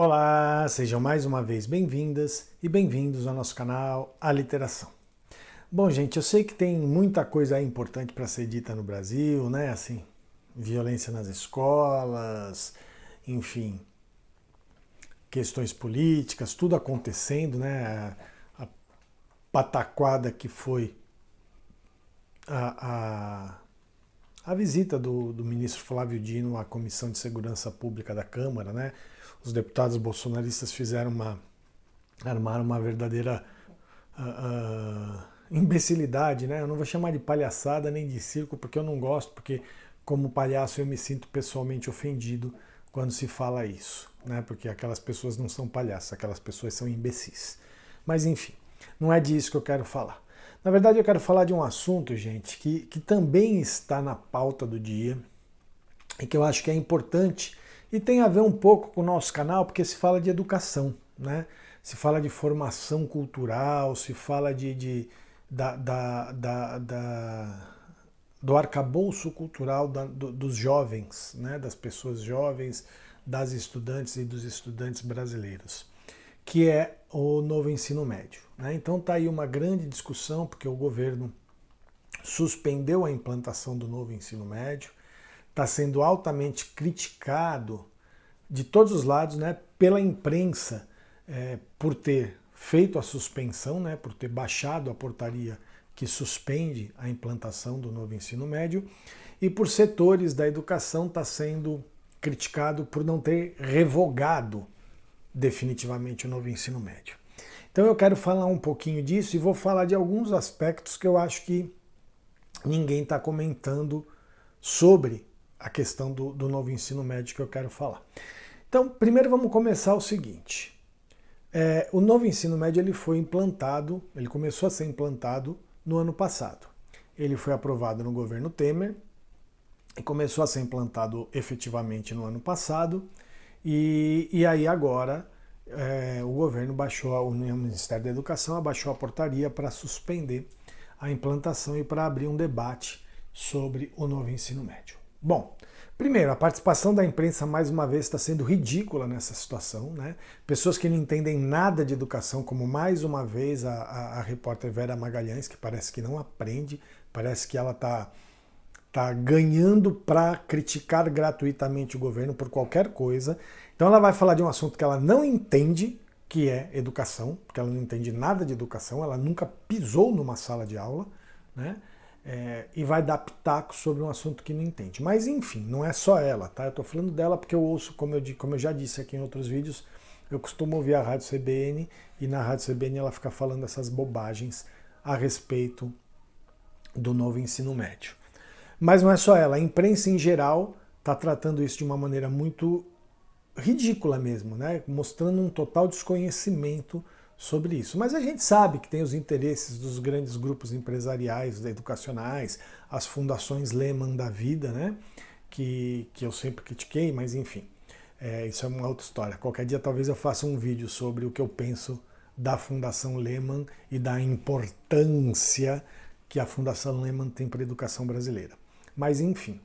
Olá, sejam mais uma vez bem-vindas e bem-vindos ao nosso canal Aliteração. Bom, gente, eu sei que tem muita coisa aí importante para ser dita no Brasil, né? Assim, violência nas escolas, enfim, questões políticas, tudo acontecendo, né? A pataquada que foi a visita do ministro Flávio Dino à Comissão de Segurança Pública da Câmara, né? Os deputados bolsonaristas armaram uma verdadeira imbecilidade, né? Eu não vou chamar de palhaçada nem de circo, porque eu não gosto, porque como palhaço eu me sinto pessoalmente ofendido quando se fala isso, né? Porque aquelas pessoas não são palhaços, aquelas pessoas são imbecis. Mas enfim, não é disso que eu quero falar. Na verdade, eu quero falar de um assunto, gente, que também está na pauta do dia e que eu acho que é importante e tem a ver um pouco com o nosso canal, porque se fala de educação, né? Se fala de formação cultural, se fala do arcabouço cultural dos jovens, né? Das pessoas jovens, das estudantes e dos estudantes brasileiros, que é o novo ensino médio, né? Então está aí uma grande discussão, porque o governo suspendeu a implantação do novo ensino médio, está sendo altamente criticado de todos os lados, né, pela imprensa, por ter feito a suspensão, né, por ter baixado a portaria que suspende a implantação do novo ensino médio, e por setores da educação está sendo criticado por não ter revogado definitivamente o novo ensino médio. Então eu quero falar um pouquinho disso e vou falar de alguns aspectos que eu acho que ninguém está comentando sobre a questão do novo ensino médio que eu quero falar. Então, primeiro vamos começar o seguinte. O novo ensino médio ele foi implantado, ele começou a ser implantado no ano passado. Ele foi aprovado no governo Temer e começou a ser implantado efetivamente no ano passado. E aí agora o governo baixou, o Ministério da Educação abaixou a portaria para suspender a implantação e para abrir um debate sobre o novo ensino médio. Bom, primeiro, a participação da imprensa mais uma vez está sendo ridícula nessa situação, né? Pessoas que não entendem nada de educação, como mais uma vez a repórter Vera Magalhães, que parece que não aprende, parece que ela está ganhando para criticar gratuitamente o governo por qualquer coisa. Então ela vai falar de um assunto que ela não entende, que é educação, porque ela não entende nada de educação, ela nunca pisou numa sala de aula, né? E vai dar pitaco sobre um assunto que não entende. Mas enfim, não é só ela, tá? Eu estou falando dela porque eu ouço, como eu já disse aqui em outros vídeos, eu costumo ouvir a Rádio CBN e na Rádio CBN ela fica falando essas bobagens a respeito do novo ensino médio. Mas não é só ela, a imprensa em geral está tratando isso de uma maneira muito ridícula mesmo, né? Mostrando um total desconhecimento sobre isso. Mas a gente sabe que tem os interesses dos grandes grupos empresariais, educacionais, as fundações Lehman da vida, né? Que eu sempre critiquei, mas enfim, isso é uma outra história. Qualquer dia talvez eu faça um vídeo sobre o que eu penso da Fundação Lehman e da importância que a Fundação Lehman tem para a educação brasileira. Mas enfim.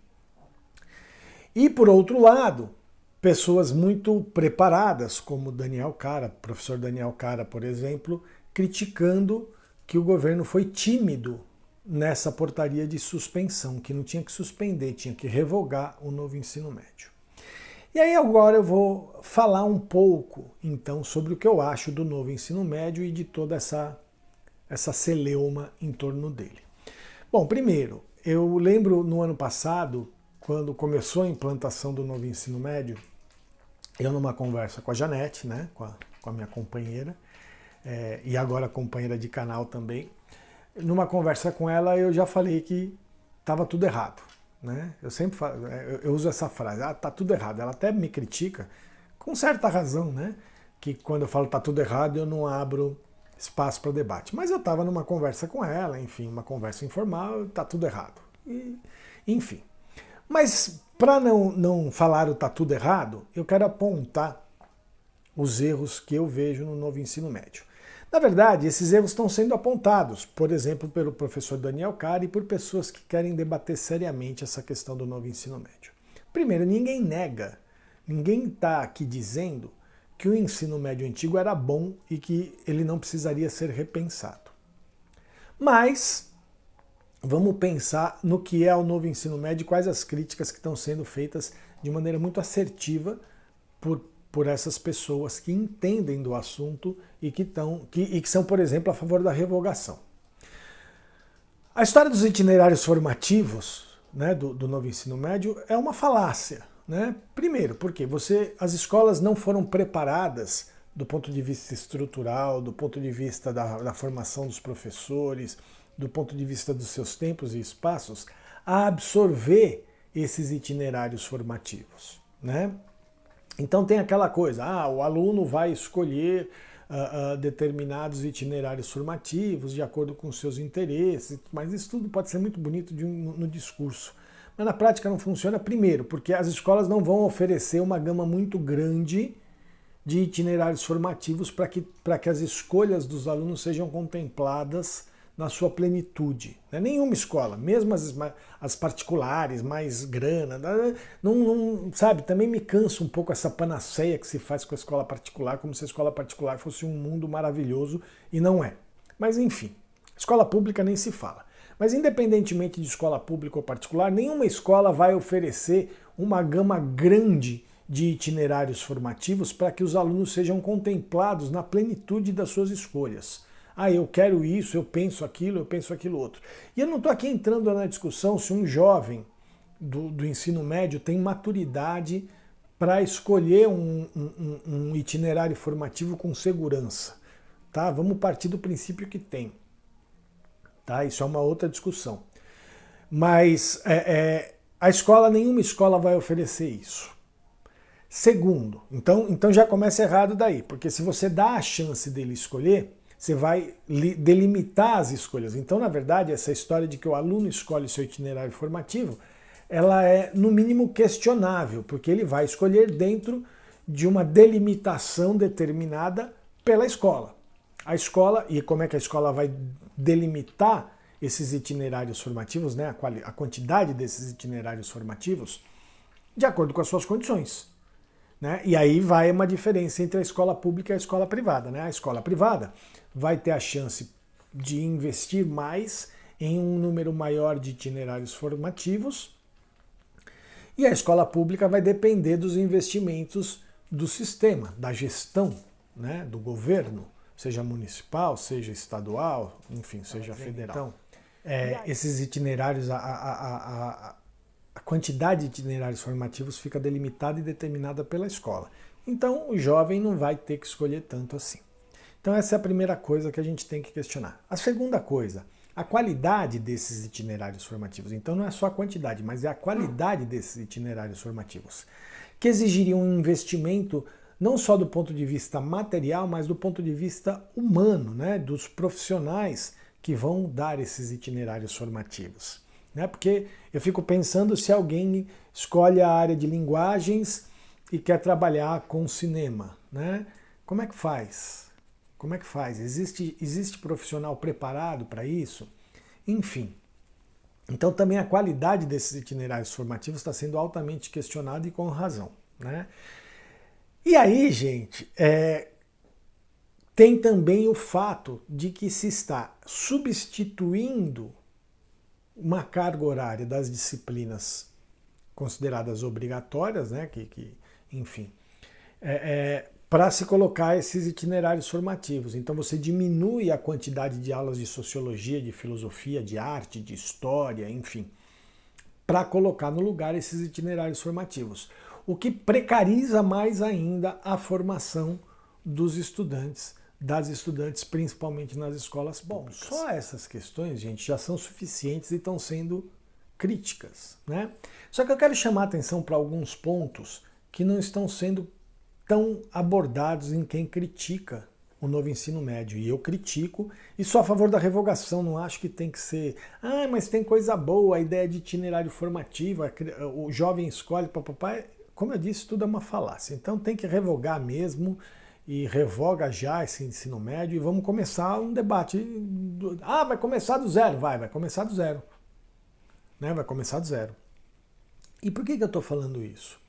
E por outro lado, pessoas muito preparadas, como Daniel Cara, professor Daniel Cara, por exemplo, criticando que o governo foi tímido nessa portaria de suspensão, que não tinha que suspender, tinha que revogar o novo ensino médio. E aí agora eu vou falar um pouco, então, sobre o que eu acho do novo ensino médio e de toda essa celeuma em torno dele. Bom, primeiro, eu lembro no ano passado, quando começou a implantação do novo ensino médio, eu numa conversa com a Janete, né, com a minha companheira, e agora companheira de canal também, numa conversa com ela eu já falei que estava tudo errado, né? Eu sempre falo, eu uso essa frase, tá tudo errado. Ela até me critica, com certa razão, né? Que quando eu falo tá tudo errado eu não abro espaço para debate. Mas eu estava numa conversa com ela, enfim, uma conversa informal, tá tudo errado. Enfim. Mas para não falar o tá tudo errado, eu quero apontar os erros que eu vejo no novo ensino médio. Na verdade, esses erros estão sendo apontados, por exemplo, pelo professor Daniel Cara e por pessoas que querem debater seriamente essa questão do novo ensino médio. Primeiro, ninguém nega, ninguém está aqui dizendo que o ensino médio antigo era bom e que ele não precisaria ser repensado. Mas vamos pensar no que é o novo ensino médio e quais as críticas que estão sendo feitas de maneira muito assertiva por essas pessoas que entendem do assunto e que são, por exemplo, a favor da revogação. A história dos itinerários formativos, né, do novo ensino médio é uma falácia. Né? Primeiro, porque as escolas não foram preparadas do ponto de vista estrutural, do ponto de vista da formação dos professores, do ponto de vista dos seus tempos e espaços, a absorver esses itinerários formativos. Né? Então tem aquela coisa, o aluno vai escolher determinados itinerários formativos de acordo com os seus interesses, mas isso tudo pode ser muito bonito no discurso. Mas na prática não funciona, primeiro, porque as escolas não vão oferecer uma gama muito grande de itinerários formativos para que as escolhas dos alunos sejam contempladas na sua plenitude. Nenhuma escola, mesmo as particulares, mais grana, sabe, também me cansa um pouco essa panaceia que se faz com a escola particular, como se a escola particular fosse um mundo maravilhoso, e não é. Mas enfim, escola pública nem se fala. Mas independentemente de escola pública ou particular, nenhuma escola vai oferecer uma gama grande de itinerários formativos para que os alunos sejam contemplados na plenitude das suas escolhas. Eu quero isso, eu penso aquilo outro. E eu não estou aqui entrando na discussão se um jovem do ensino médio tem maturidade para escolher um itinerário formativo com segurança. Tá? Vamos partir do princípio que tem. Tá? Isso é uma outra discussão. Mas nenhuma escola vai oferecer isso. Segundo, então já começa errado daí, porque se você dá a chance dele escolher, você vai delimitar as escolhas. Então, na verdade, essa história de que o aluno escolhe seu itinerário formativo, ela é, no mínimo, questionável, porque ele vai escolher dentro de uma delimitação determinada pela escola. A escola, e como é que a escola vai delimitar esses itinerários formativos, né, a quantidade desses itinerários formativos, de acordo com as suas condições. Né? E aí vai uma diferença entre a escola pública e a escola privada. Né? A escola privada vai ter a chance de investir mais em um número maior de itinerários formativos, e a escola pública vai depender dos investimentos do sistema, da gestão, né, do governo, seja municipal, seja estadual, enfim, seja federal. Então, esses itinerários, a quantidade de itinerários formativos fica delimitada e determinada pela escola. Então, o jovem não vai ter que escolher tanto assim. Então, essa é a primeira coisa que a gente tem que questionar. A segunda coisa, a qualidade desses itinerários formativos. Então, não é só a quantidade, mas é a qualidade desses itinerários formativos, que exigiriam um investimento não só do ponto de vista material, mas do ponto de vista humano, né, dos profissionais que vão dar esses itinerários formativos. Né? Porque eu fico pensando se alguém escolhe a área de linguagens e quer trabalhar com cinema. Né? Como é que faz? Como é que faz? Existe profissional preparado para isso? Enfim. Então também a qualidade desses itinerários formativos está sendo altamente questionada e com razão. Né? E aí, gente, tem também o fato de que se está substituindo uma carga horária das disciplinas consideradas obrigatórias, né, enfim, para se colocar esses itinerários formativos. Então você diminui a quantidade de aulas de sociologia, de filosofia, de arte, de história, enfim, para colocar no lugar esses itinerários formativos, o que precariza mais ainda a formação dos estudantes, das estudantes, principalmente nas escolas públicas. Bom, só essas questões, gente, já são suficientes e estão sendo críticas, né? Só que eu quero chamar a atenção para alguns pontos que não estão sendo tão abordados em quem critica o novo ensino médio. E eu critico e sou a favor da revogação, não acho que tem que ser mas tem coisa boa, a ideia de itinerário formativo, o jovem escolhe, papapá. Como eu disse, tudo é uma falácia. Então tem que revogar mesmo, e revoga já esse ensino médio e vamos começar um debate. Vai começar do zero? Vai começar do zero. Né? Vai começar do zero. E por que eu estou falando isso?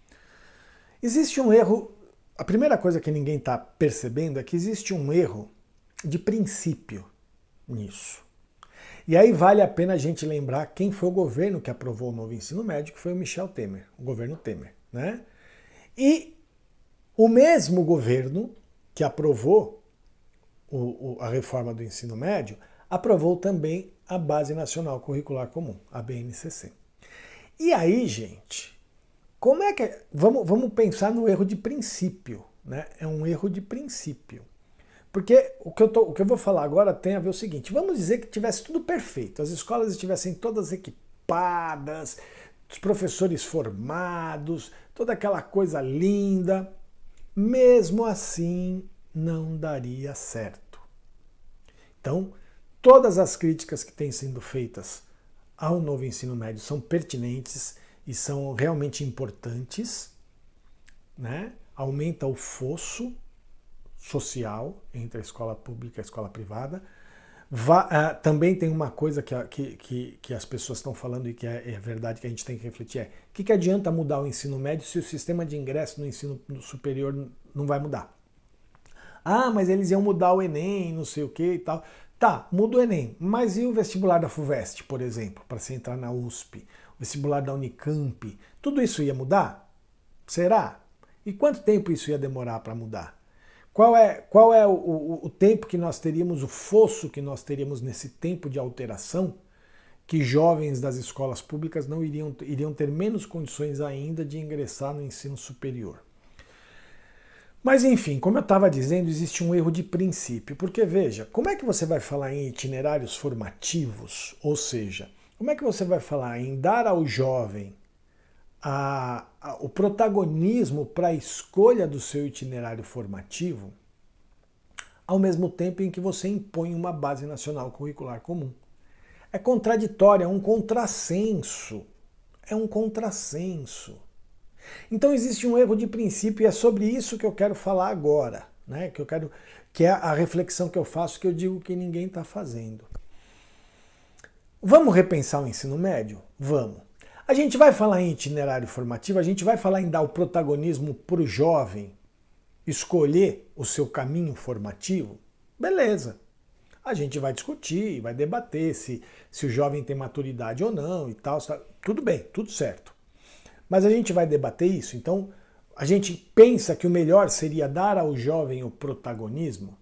Existe um erro a primeira coisa que ninguém está percebendo é que existe um erro de princípio nisso. E aí vale a pena a gente lembrar quem foi o governo que aprovou o novo ensino médio, que foi o Michel Temer, o governo Temer, né? E o mesmo governo que aprovou a reforma do ensino médio, aprovou também a Base Nacional Curricular Comum, a BNCC. E aí, gente, como é que... Vamos pensar no erro de princípio, né? É um erro de princípio. Porque o que eu vou falar agora tem a ver o seguinte, vamos dizer que tivesse tudo perfeito, as escolas estivessem todas equipadas, os professores formados, toda aquela coisa linda, mesmo assim não daria certo. Então, todas as críticas que têm sido feitas ao novo ensino médio são pertinentes e são realmente importantes, né? Aumenta o fosso social entre a escola pública e a escola privada. Também tem uma coisa que as pessoas estão falando e que é verdade que a gente tem que refletir, o que adianta mudar o ensino médio se o sistema de ingresso no ensino superior não vai mudar? Ah, mas eles iam mudar o Enem, não sei o que e tal. Tá, muda o Enem, mas e o vestibular da FUVEST, por exemplo, para você entrar na USP, o vestibular da Unicamp, tudo isso ia mudar? Será? E quanto tempo isso ia demorar para mudar? Qual é o tempo que nós teríamos, o fosso que nós teríamos nesse tempo de alteração, que jovens das escolas públicas não iriam ter menos condições ainda de ingressar no ensino superior? Mas enfim, como eu estava dizendo, existe um erro de princípio, porque veja, como é que você vai falar em itinerários formativos, ou seja, como é que você vai falar em dar ao jovem o protagonismo para a escolha do seu itinerário formativo, ao mesmo tempo em que você impõe uma base nacional curricular comum? É contraditório, é um contrassenso. É um contrassenso. Então existe um erro de princípio e é sobre isso que eu quero falar agora, né? Que é a reflexão que eu faço, que eu digo que ninguém está fazendo. Vamos repensar o ensino médio? Vamos. A gente vai falar em itinerário formativo, a gente vai falar em dar o protagonismo para o jovem escolher o seu caminho formativo? Beleza. A gente vai discutir, vai debater se o jovem tem maturidade ou não e tal. Tudo bem, tudo certo. Mas a gente vai debater isso, então a gente pensa que o melhor seria dar ao jovem o protagonismo?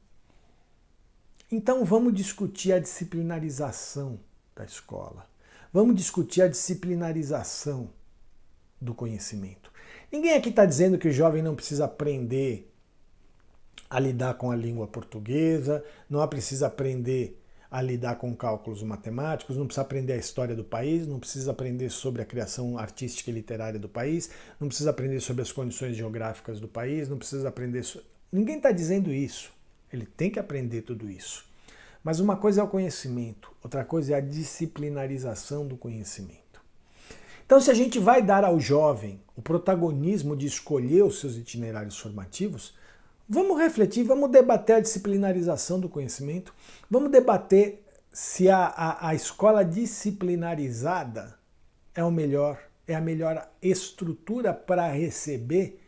Então vamos discutir a disciplinarização da escola. Vamos discutir a disciplinarização do conhecimento. Ninguém aqui está dizendo que o jovem não precisa aprender a lidar com a língua portuguesa, não precisa aprender a lidar com cálculos matemáticos, não precisa aprender a história do país, não precisa aprender sobre a criação artística e literária do país, não precisa aprender sobre as condições geográficas do país, não precisa aprender... Ninguém está dizendo isso. Ele tem que aprender tudo isso. Mas uma coisa é o conhecimento, outra coisa é a disciplinarização do conhecimento. Então, se a gente vai dar ao jovem o protagonismo de escolher os seus itinerários formativos, vamos refletir, vamos debater a disciplinarização do conhecimento, vamos debater se a escola disciplinarizada é a melhor estrutura para receber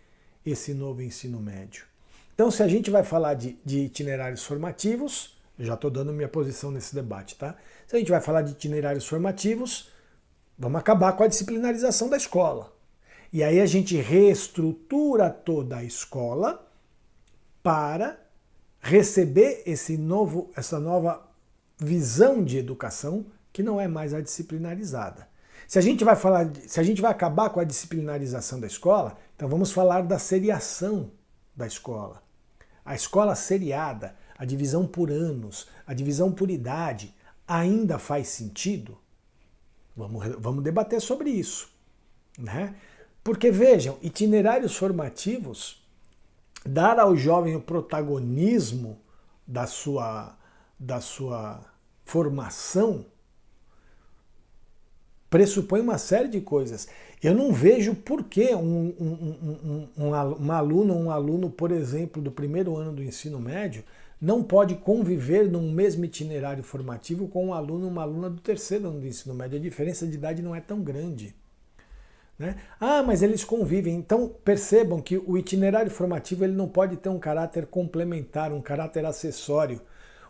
esse novo ensino médio. Então, se a gente vai falar de itinerários formativos, já estou dando minha posição nesse debate, tá? Se a gente vai falar de itinerários formativos, vamos acabar com a disciplinarização da escola. E aí a gente reestrutura toda a escola para receber essa nova visão de educação que não é mais a disciplinarizada. Se a gente vai acabar com a disciplinarização da escola, então vamos falar da seriação da escola. A escola seriada, a divisão por anos, a divisão por idade, ainda faz sentido? Vamos debater sobre isso, né? Porque vejam, itinerários formativos, dar ao jovem o protagonismo da sua formação pressupõe uma série de coisas. Eu não vejo por que um aluno, por exemplo, do primeiro ano do ensino médio, não pode conviver num mesmo itinerário formativo com um aluno ou uma aluna do terceiro ano do ensino médio. A diferença de idade não é tão grande. né? Ah, mas eles convivem. Então percebam que o itinerário formativo ele não pode ter um caráter complementar, um caráter acessório,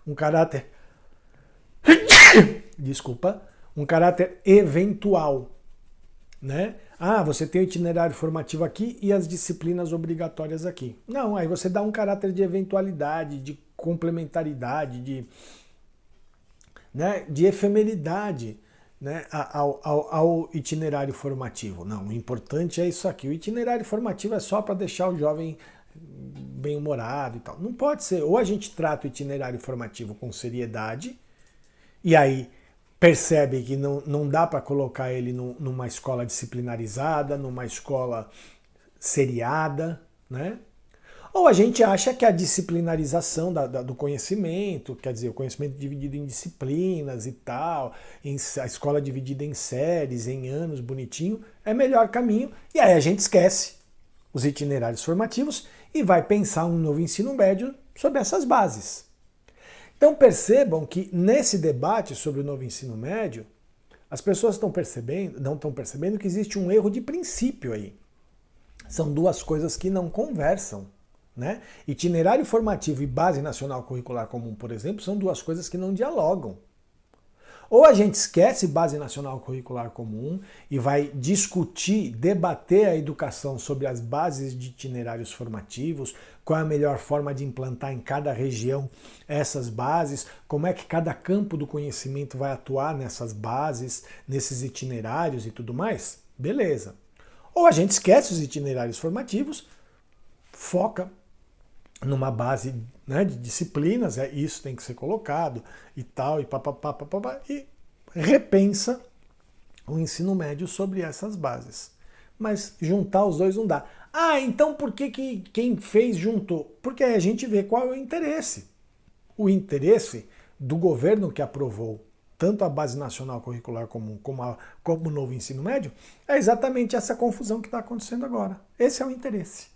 um caráter, desculpa, um caráter eventual, né? Ah, você tem o itinerário formativo aqui e as disciplinas obrigatórias aqui. Não, aí você dá um caráter de eventualidade, de complementaridade, de efemeridade, né, ao itinerário formativo. Não, o importante é isso aqui. O itinerário formativo é só para deixar o jovem bem-humorado e tal. Não pode ser. Ou a gente trata o itinerário formativo com seriedade, e aí percebe que não dá para colocar ele numa escola disciplinarizada, numa escola seriada, né? Ou a gente acha que a disciplinarização do conhecimento, quer dizer, o conhecimento dividido em disciplinas e tal, a escola dividida em séries, em anos, bonitinho, é melhor caminho, e aí a gente esquece os itinerários formativos e vai pensar um novo ensino médio sobre essas bases. Então percebam que nesse debate sobre o novo ensino médio, as pessoas não estão percebendo que existe um erro de princípio aí. São duas coisas que não conversam, né? Itinerário formativo e base nacional curricular comum, por exemplo, são duas coisas que não dialogam. Ou a gente esquece base nacional curricular comum e vai discutir, debater a educação sobre as bases de itinerários formativos, qual é a melhor forma de implantar em cada região essas bases, como é que cada campo do conhecimento vai atuar nessas bases, nesses itinerários e tudo mais. Beleza. Ou a gente esquece os itinerários formativos, foca numa base, né, de disciplinas, isso tem que ser colocado e tal, e papapá, e repensa o ensino médio sobre essas bases. Mas juntar os dois não dá. Ah, então por que quem fez juntou? Porque aí a gente vê qual é o interesse. O interesse do governo que aprovou tanto a Base Nacional Curricular Comum como o novo ensino médio é exatamente essa confusão que está acontecendo agora. Esse é o interesse.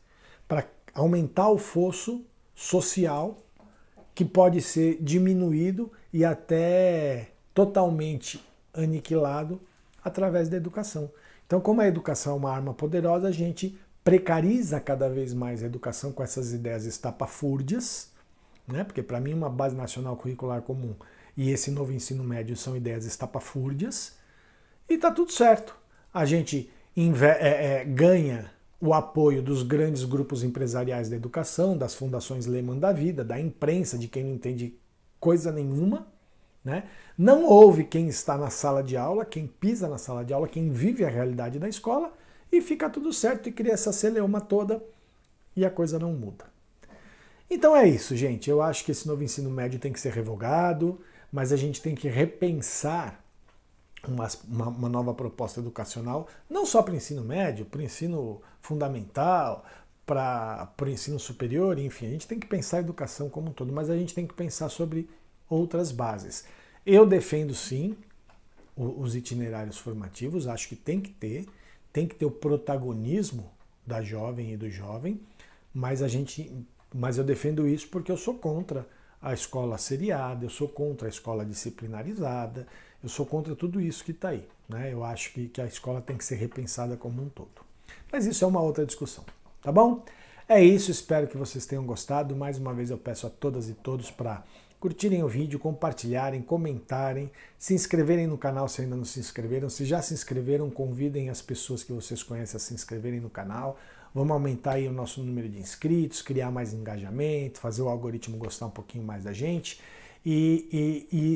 Para aumentar o fosso social que pode ser diminuído e até totalmente aniquilado através da educação. Então, como a educação é uma arma poderosa, a gente precariza cada vez mais a educação com essas ideias estapafúrdias, né? Porque para mim uma base nacional curricular comum e esse novo ensino médio são ideias estapafúrdias, e está tudo certo. A gente ganha o apoio dos grandes grupos empresariais da educação, das fundações Lehman da vida, da imprensa, de quem não entende coisa nenhuma, né? Não ouve quem está na sala de aula, quem pisa na sala de aula, quem vive a realidade da escola, e fica tudo certo e cria essa celeuma toda e a coisa não muda. Então é isso, gente. Eu acho que esse novo ensino médio tem que ser revogado, mas a gente tem que repensar uma nova proposta educacional, não só para o ensino médio, para o ensino fundamental, para o ensino superior, enfim, a gente tem que pensar a educação como um todo, mas a gente tem que pensar sobre outras bases. Eu defendo sim os itinerários formativos, acho que tem que ter o protagonismo da jovem e do jovem, mas eu defendo isso porque eu sou contra a escola seriada, eu sou contra a escola disciplinarizada, eu sou contra tudo isso que está aí, né? Eu acho que a escola tem que ser repensada como um todo. Mas isso é uma outra discussão, tá bom? É isso, espero que vocês tenham gostado. Mais uma vez eu peço a todas e todos para curtirem o vídeo, compartilharem, comentarem, se inscreverem no canal se ainda não se inscreveram. Se já se inscreveram, convidem as pessoas que vocês conhecem a se inscreverem no canal. Vamos aumentar aí o nosso número de inscritos, criar mais engajamento, fazer o algoritmo gostar um pouquinho mais da gente e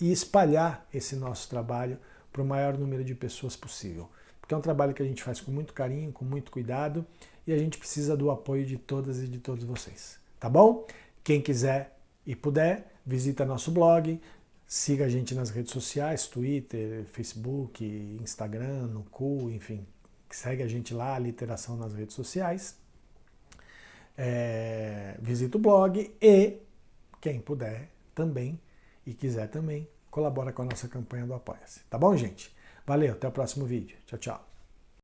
espalhar esse nosso trabalho para o maior número de pessoas possível. Porque é um trabalho que a gente faz com muito carinho, com muito cuidado, e a gente precisa do apoio de todas e de todos vocês, tá bom? Quem quiser e puder, visita nosso blog, siga a gente nas redes sociais, Twitter, Facebook, Instagram, no Cu, enfim, segue a gente lá, Literação nas redes sociais, visita o blog e, quem puder também e quiser também, colabora com a nossa campanha do Apoia-se. Tá bom, gente? Valeu, até o próximo vídeo. Tchau, tchau.